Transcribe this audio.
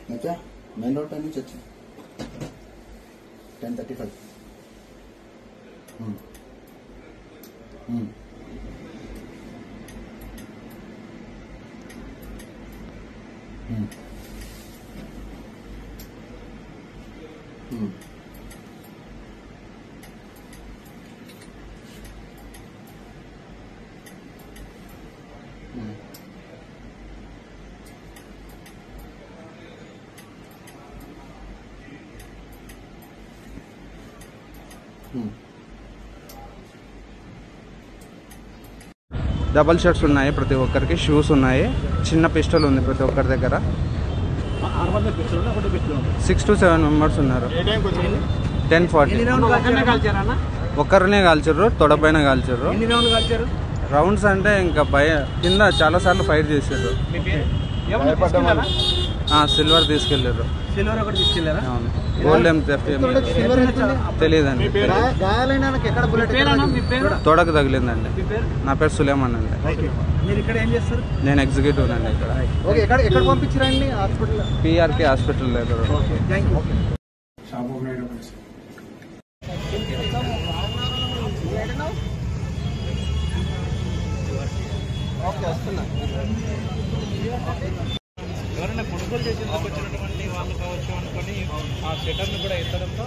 क्या main road timing अच्छी 10:35 double shirts ఉన్నాయి ప్రతి ఒక్కరికి, షూస్ ఉన్నాయి, చిన్న పిస్టల్ ఉంది ప్రతి ఒక్కరి దగ్గర. 6 to 7 మెంబర్స్ ఉన్నారు. 10:40 ఒక్కరినే కాల్చారు, తొడపైన కాల్చారు. రౌండ్స్ అంటే ఇంకా కింద చాలా సార్లు ఫైట్ చేశారు. సిల్వర్ తీసుకెళ్లారు. అవును. గోల్డ్ ఏం తెలియదండి. తొడకు తగిలిందండి. నా పేరు సులేమాన్ అండి. నేను ఎగ్జిక్యూటివ్ అండి ఇక్కడ. పిఆర్కే హాస్పిటల్ దగ్గర. ఎవరైనా కొనుగోలు చేసేందుకు వచ్చినటువంటి వాళ్ళు కావచ్చు అనుకొని ఆ షటర్ను కూడా ఎత్తడంతో